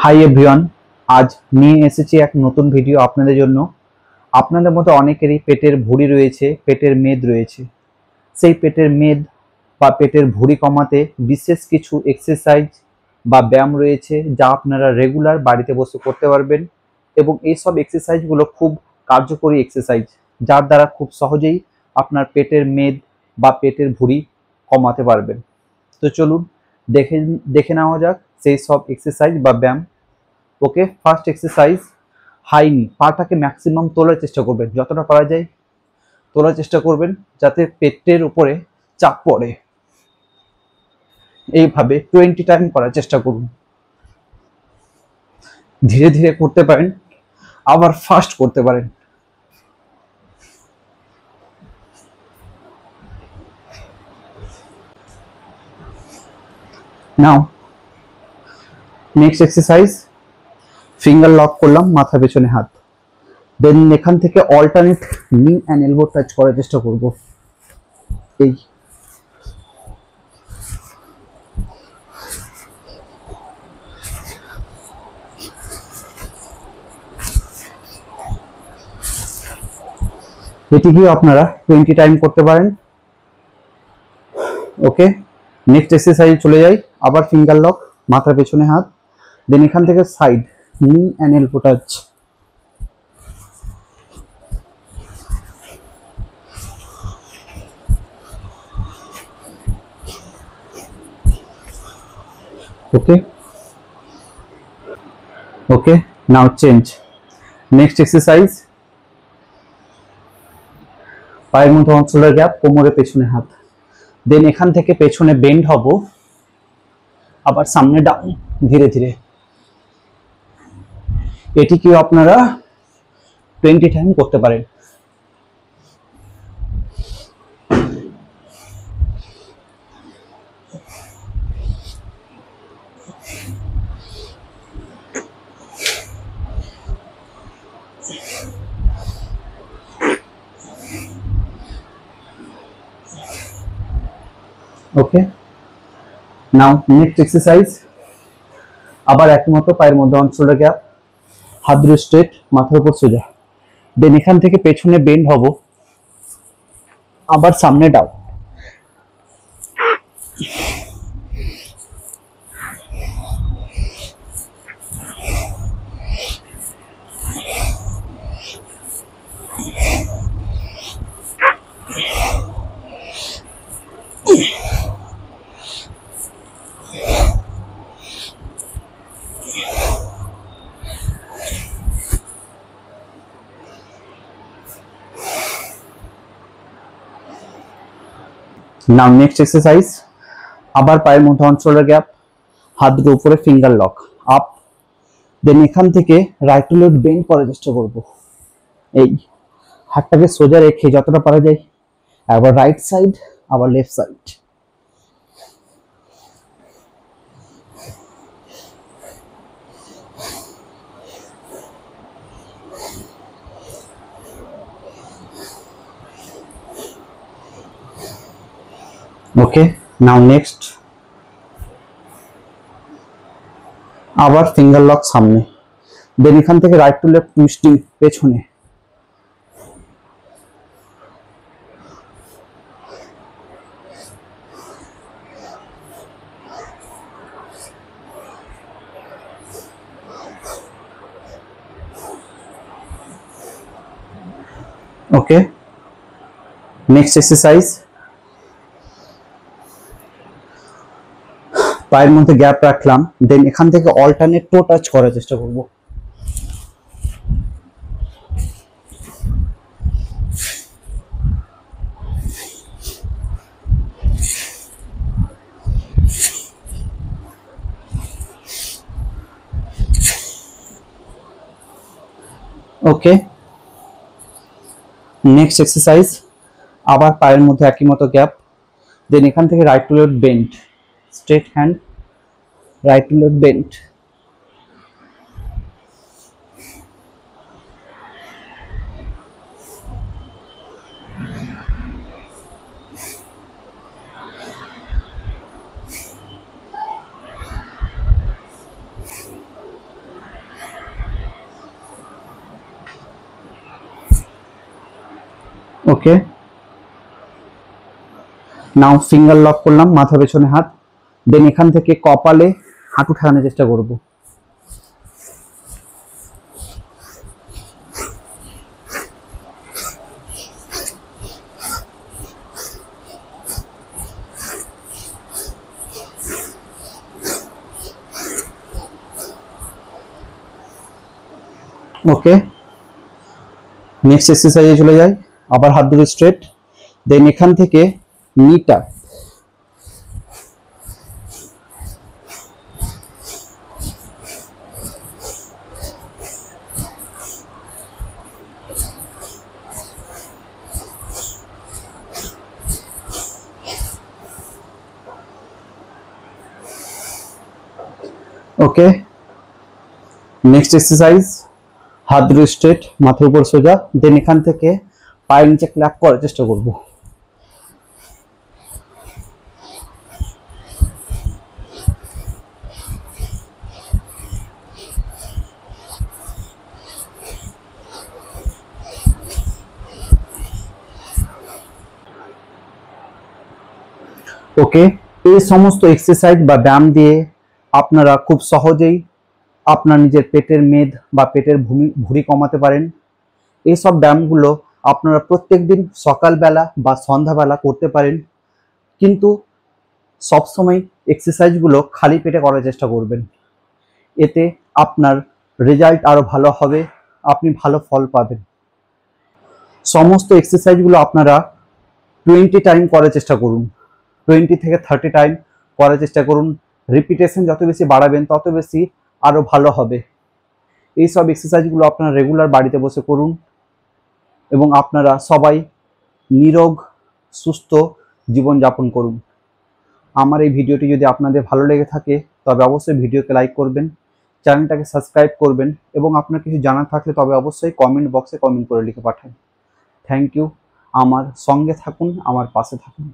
Hi everyone, আজ নিয়ে এসেছি এক নতুন ভিডিও আপনাদের জন্য। আপনাদের মতো অনেকেরই পেটের ভুঁড়ি রয়েছে, পেটের মেদ রয়েছে। সেই পেটের মেদ বা পেটের ভুঁড়ি কমাতে বিশেষ কিছু এক্সারসাইজ বা ব্যায়াম রয়েছে, যা আপনারা রেগুলার বাড়িতে বসে করতে পারবেন। এবং এইসব এক্সারসাইজগুলো খুব কার্যকরী এক্সারসাইজ, যার দ্বারা খুব সহজেই আপনার পেটের মেদ বা পেটের ভুঁড়ি কমাতে পারবেন। তো চলুন দেখে দেখে নেওয়া যাক সেই সব এক্সারসাইজ বা ব্যায়াম। ওকে, ফার্স্ট এক্সারসাইজ, হাই নি। পাটাকে ম্যাক্সিমাম তোলার চেষ্টা করবেন, যতটা পারা যায় তোলার চেষ্টা করবেন, যাতে পেটের উপরে চাপ পড়ে। এইভাবে 20 টাইম করার চেষ্টা করুন। ধীরে ধীরে করতে পারেন, আবার ফাস্ট করতে পারেন। নাও নেক্সট এক্সারসাইজ, ফিঙ্গার লক করলাম, মাথা পেছনে হাত। দেন এখান থেকে অল্টারনেট নি অ্যান্ড এলবো টাচ করার চেষ্টা করব। এই এটিকেও আপনারা 20 টাইম করতে পারেন। ওকে, নেক্সট এক্সারসাইজ চলে যাই। আবার ফিঙ্গার লক, মাথার পেছনে হাত। দেন এখান থেকে সাইড নি and elbow touch. Okay okay, now change. Next exercise, পায়ের মধ্যে অঞ্চলের গ্যাপ, কোমরের পেছনে হাত। দেন এখান থেকে পেছনে বেন্ড হব, আবার সামনে ডাউন ধীরে ধীরে। এটিকেও আপনারা 20 টাইম করতে পারেন। ওকে, নাও নেক্সট এক্সারসাইজ, আবার একই মতো পায়ের মধ্যে অঞ্চলের গ্যাপ, হাত ধরে স্ট্রেট, মাথার উপর সোজা। দেন এখান থেকে পেছনে বেন্ড হব, আবার সামনে ডাউন। নাও নেক্সট এক্সারসাইজ, আবার পায়ের মধ্যে অঞ্চলের গ্যাপ, হাত দুটো উপরে, ফিঙ্গার লক আপ। দেন এখান থেকে রাইট টু লেফট বেন্ড করার চেষ্টা করব। এই হাতটাকে সোজা রেখে যতটা পারা যায়, একবার রাইট সাইড, আবার লেফট সাইড। ওকে, নাও নেক্সট, আবার ফিঙ্গার লক সামনে। দেন এখান থেকে রাইট টু লেফট টুইস্টিং পেছনে। ওকে, নেক্সট এক্সারসাইজ, পায়ের মধ্যে গ্যাপ রাখলাম। দেন এখান থেকে অল্টারনেট টো টাচ করার চেষ্টা করব। ওকে, নেক্সট এক্সারসাইজ, আবার পায়ের মধ্যে একই মতো গ্যাপ। দেন এখান থেকে right to left bend, straight hand, right to left bend. Okay, now finger lock করলাম, মাথা পেছনে হাত, দেন এখান থেকে কপালে হাঁটু ঠেকানোর চেষ্টা করব। ওকে, নেক্সট এক্সারসাইজে চলে যাই। আবার হাত দুটো স্ট্রেট, দেন এখান থেকে নিটা ওকে, নেক্সট এক্সারসাইজ হাত দুটো স্ট্রেট, মাথার উপর সোজা, দেন এখান থেকে পায়ের নিচে ক্ল্যাপ করার চেষ্টা করব। ওকে, এই সমস্ত এক্সারসাইজ বা ব্যায়াম দিয়ে আপনারা খুব সহজেই আপনার নিজের পেটের মেদ বা পেটের ভুঁড়ি কমাতে পারেন। এইসব ব্যায়ামগুলো আপনারা প্রত্যেকদিন সকালবেলা বা সন্ধ্যাবেলা করতে পারেন, কিন্তু সবসময় এক্সারসাইজগুলো খালি পেটে করার চেষ্টা করবেন। এতে আপনার রেজাল্ট আরও ভালো হবে, আপনি ভালো ফল পাবেন। সমস্ত এক্সারসাইজগুলো আপনারা 20 টাইম করার চেষ্টা করুন, 20 থেকে 30 টাইম করার চেষ্টা করুন। রিপিটেশন যত বেশি বাড়াবেন তত বেশি আরও ভালো হবে। এইসব এক্সারসাইজগুলো আপনারা রেগুলার বাড়িতে বসে করুন এবং আপনারা সবাই নিরোগ সুস্থ জীবনযাপন করুন। আমার এই ভিডিওটি যদি আপনাদের ভালো লেগে থাকে তবে অবশ্যই ভিডিওকে লাইক করবেন, চ্যানেলটাকে সাবস্ক্রাইব করবেন এবং আপনার কিছু জানার থাকলে তবে অবশ্যই কমেন্ট বক্সে কমেন্ট করে লিখে পাঠান। Thank you. আমার সঙ্গে থাকুন, আমার পাশে থাকুন।